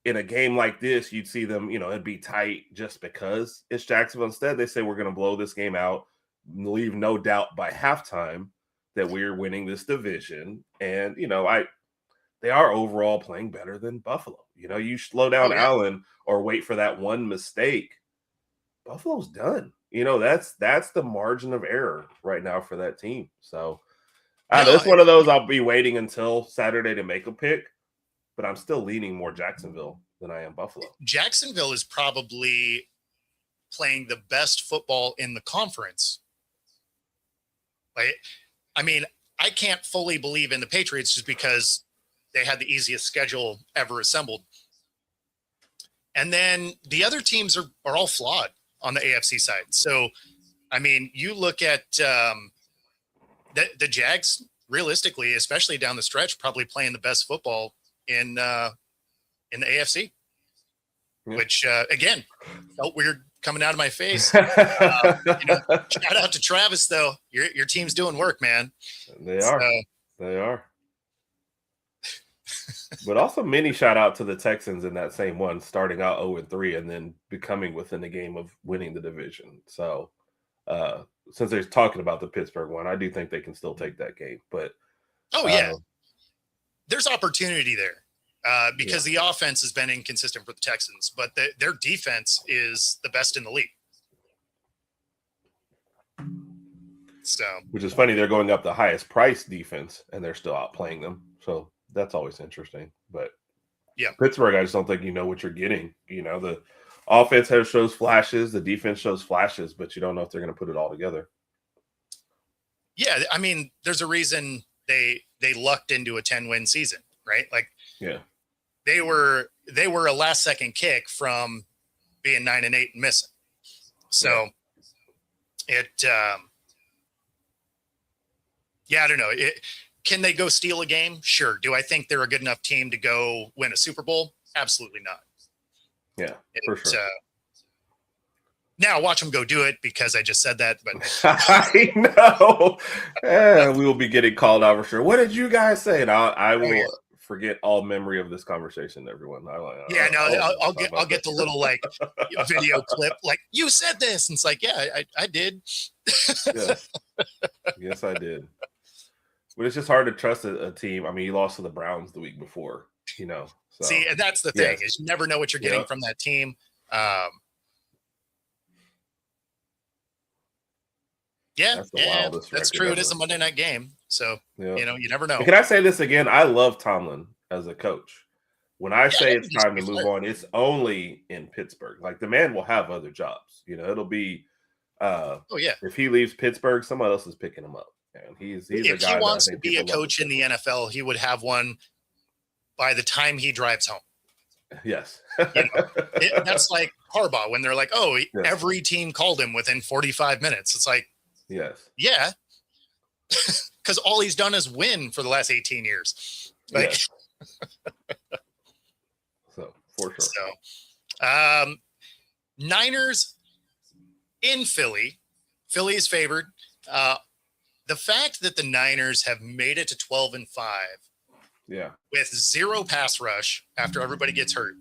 in a game like this, you'd see them, you know, it'd be tight just because it's Jacksonville. Instead, they say we're going to blow this game out, leave no doubt by halftime that we're winning this division. And, you know, they are overall playing better than Buffalo. You know, you slow down Allen or wait for that one mistake, Buffalo's done. You know, that's the margin of error right now for that team. So it's one of those I'll be waiting until Saturday to make a pick, but I'm still leaning more Jacksonville than I am Buffalo. Jacksonville is probably playing the best football in the conference. Like, I mean, I can't fully believe in the Patriots just because they had the easiest schedule ever assembled. And then the other teams are all flawed on the AFC side. So, I mean, you look at the Jags, realistically, especially down the stretch, probably playing the best football in the AFC, which, again, felt weird coming out of my face. You know, shout out to Travis, though. Your team's doing work, man. They are. But also mini shout out to the Texans in that same one, starting out 0-3 and then becoming within a game of winning the division. So since they're talking about the Pittsburgh one, I do think they can still take that game. But there's opportunity there because the offense has been inconsistent for the Texans, but their defense is the best in the league. So, which is funny, they're going up the highest price defense and they're still outplaying them. So that's always interesting. But Pittsburgh, I just don't think you know what you're getting. You know, the offense shows flashes, the defense shows flashes, but you don't know if they're going to put it all together. Yeah, I mean, there's a reason they lucked into a 10-win season, right? Like, they were a last-second kick from being 9-8 and missing. So I don't know. Can they go steal a game? Sure. Do I think they're a good enough team to go win a Super Bowl? Absolutely not. Yeah, for sure. Now watch them go do it because I just said that. But I know. We will be getting called out for sure. What did you guys say? And I will forget all memory of this conversation, everyone. I'll get the little like video clip. Like, you said this. And it's like, I did. Yes, I did. But it's just hard to trust a team. I mean, you lost to the Browns the week before, you know. So. See, and that's the thing is you never know what you're getting from that team. Yeah, That's the yeah, wildest that's record true. It ever. is a Monday night game, so Yeah. you never know. And can I say this again? I love Tomlin as a coach. When I Yeah, I say don't it's think he's time to gonna be move fired. on, it's only in Pittsburgh. Like the man will have other jobs. It'll be Oh yeah, if he leaves Pittsburgh, someone else is picking him up. And he's a if he guy that I wants to think be a people love to coach in pick the NFL, he would have one by the time he drives home. on. Yes. That's like Harbaugh when they're like, "Oh, Yes. every team called him within 45 minutes." It's like, Yes. yeah, because all he's done is win for the last 18 years. Like, Yes. So for sure. so, Niners in Philly. Philly is favored. The fact that the Niners have made it to 12-5 Yeah. with zero pass rush after everybody gets hurt,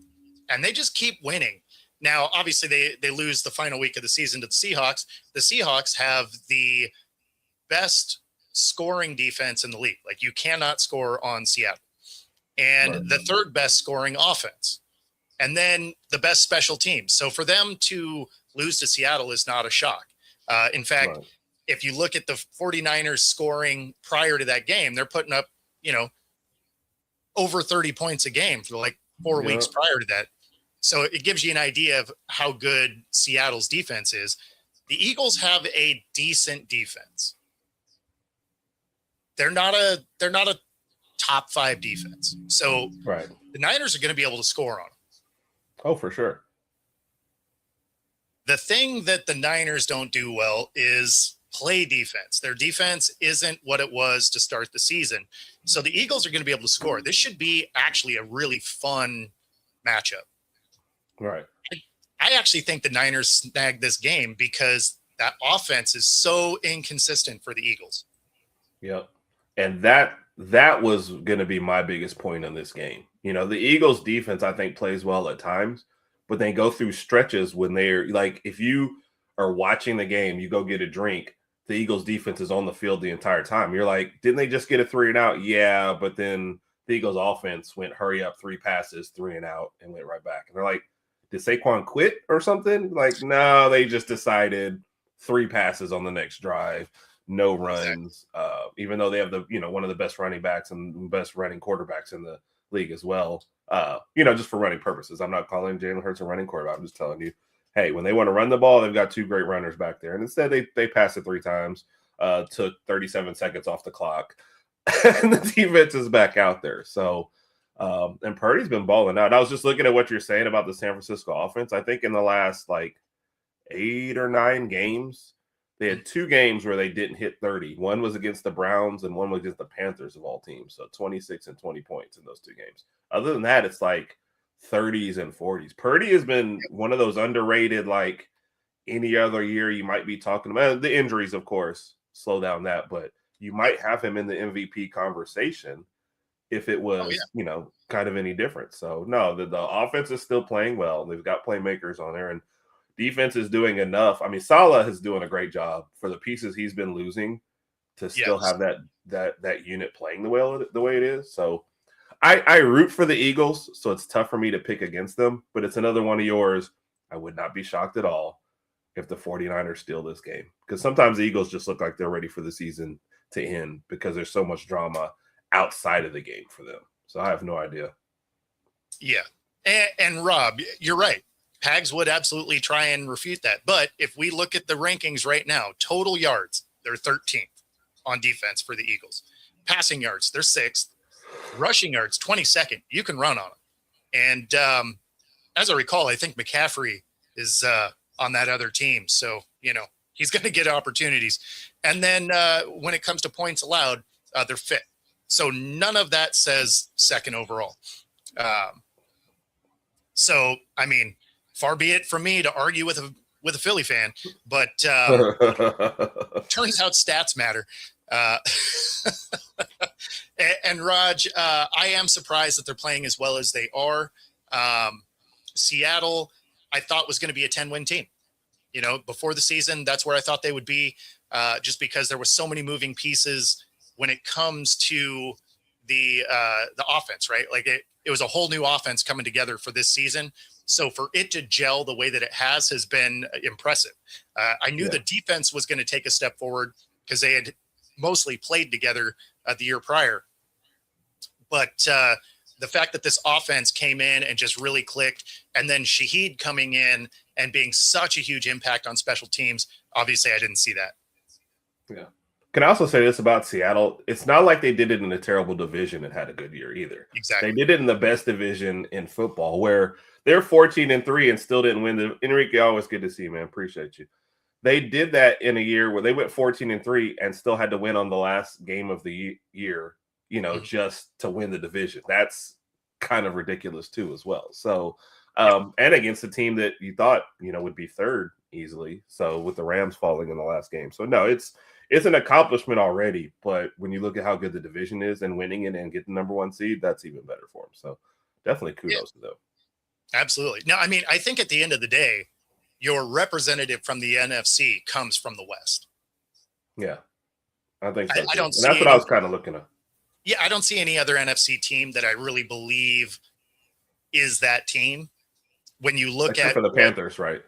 and they just keep winning. Now, obviously, they lose the final week of the season to the Seahawks. The Seahawks have the best scoring defense in the league. Like, you cannot score on Seattle. And Right. the third best scoring offense. And then the best special teams. So for them to lose to Seattle is not a shock. In fact, Right. if you look at the 49ers scoring prior to that game, they're putting up, over 30 points a game for like 4 weeks prior to that. So it gives you an idea of how good Seattle's defense is. The Eagles have a decent defense. They're not a top 5 defense. So Right. the Niners are going to be able to score on them. Oh, for sure. The thing that the Niners don't do well is play defense. Their defense isn't what it was to start the season. So the Eagles are going to be able to score. This should be actually a really fun matchup. Right. I actually think the Niners snagged this game because that offense is so inconsistent for the Eagles. Yep. And that was going to be my biggest point on this game. The Eagles defense, I think, plays well at times, but they go through stretches when they're like, if you are watching the game, you go get a drink, the Eagles defense is on the field the entire time. You're like, didn't they just get a 3 and out? Yeah. But then the Eagles offense went hurry up, 3 passes, 3 and out, and went right back. And they're like, did Saquon quit or something? Like, no, they just decided 3 passes on the next drive. No runs, even though they have the one of the best running backs and best running quarterbacks in the league as well. Just for running purposes. I'm not calling Jalen Hurts a running quarterback. I'm just telling you, hey, when they want to run the ball, they've got 2 great runners back there. And instead they passed it 3 times, took 37 seconds off the clock, and the defense is back out there. So and Purdy's been balling out. I was just looking at what you're saying about the San Francisco offense. I think in the last like 8 or 9 games, they had 2 games where they didn't hit 30. One was against the Browns and one was against the Panthers of all teams. So 26 and 20 points in those 2 games. Other than that, it's like 30s and 40s. Purdy has been one of those underrated, like any other year you might be talking about. The injuries, of course, slow down that, but you might have him in the MVP conversation if it was, kind of any different. So, no, the offense is still playing well. They've got playmakers on there, and defense is doing enough. I mean, Salah is doing a great job for the pieces he's been losing to still have that unit playing the way it is. So I root for the Eagles, so it's tough for me to pick against them, but it's another one of yours. I would not be shocked at all if the 49ers steal this game, because sometimes the Eagles just look like they're ready for the season to end because there's so much drama outside of the game for them. So I have no idea. Yeah. And Rob, you're right. Pags would absolutely try and refute that. But if we look at the rankings right now, total yards, they're 13th on defense for the Eagles. Passing yards, they're 6th. Rushing yards, 22nd. You can run on them. And as I recall, I think McCaffrey is on that other team. So, he's going to get opportunities. And then when it comes to points allowed, they're 5th. So none of that says 2nd overall. So, I mean, far be it from me to argue with a Philly fan, but turns out stats matter. And Raj, I am surprised that they're playing as well as they are. Seattle, I thought was going to be a 10-win team. Before the season, that's where I thought they would be, just because there were so many moving pieces when it comes to the offense, right? Like it was a whole new offense coming together for this season. So for it to gel the way that it has been impressive. I knew the defense was going to take a step forward because they had mostly played together the year prior. But the fact that this offense came in and just really clicked, and then Shaheed coming in and being such a huge impact on special teams, obviously I didn't see that. Yeah. Can I also say this about Seattle? It's not like they did it in a terrible division and had a good year either. Exactly. They did it in the best division in football, where they're 14-3 and still didn't win. Enrique, always good to see you, man. Appreciate you. They did that in a year where they went 14-3 and still had to win on the last game of the year, just to win the division. That's kind of ridiculous too, as well. So, and against a team that you thought, would be third easily. So with the Rams falling in the last game. So no, it's an accomplishment already. But when you look at how good the division is and winning it and get the number 1 seed, that's even better for them. So definitely kudos to them. Absolutely. No, I mean, I think at the end of the day, your representative from the NFC comes from the West. Yeah, I think so. I don't see that's what I was kind of looking at. Yeah, I don't see any other NFC team that I really believe is that team. When you look except at for the Panthers, right?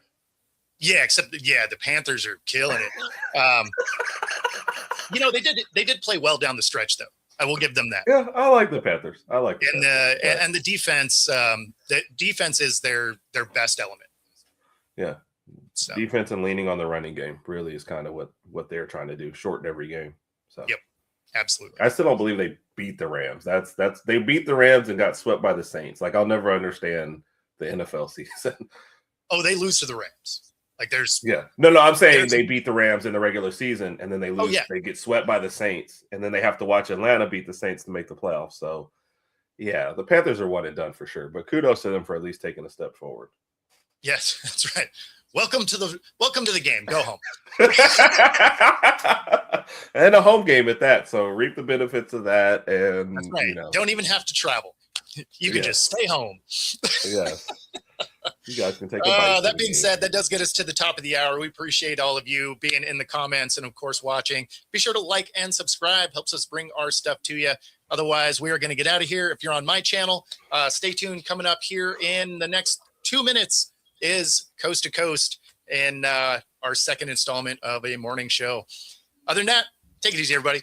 Yeah, the Panthers are killing it. They did play well down the stretch, though. I will give them that. Yeah, I like the Panthers. I like and the defense. The defense is their best element. Yeah, so. Defense and leaning on the running game really is kind of what they're trying to do. Shorten every game. So yep, absolutely. I still don't believe they beat the Rams. That's they beat the Rams and got swept by the Saints. Like I'll never understand the NFL season. Oh, they lose to the Rams. Like there's no. I'm saying they beat the Rams in the regular season and then they lose. They get swept by the Saints and then they have to watch Atlanta beat the Saints to make the playoffs. So yeah, the Panthers are one and done for sure. But kudos to them for at least taking a step forward. Yes, that's right. Welcome to the game. Go home. And a home game at that. So reap the benefits of that. And that's right. Don't even have to travel. You can just stay home. Yes. You guys can take a bite. That being said, that does get us to the top of the hour. We appreciate all of you being in the comments and, of course, watching. Be sure to like and subscribe. Helps us bring our stuff to you. Otherwise, we are going to get out of here. If you're on my channel, stay tuned. Coming up here in the next 2 minutes is Coast to Coast and our second installment of a morning show. Other than that, take it easy, everybody.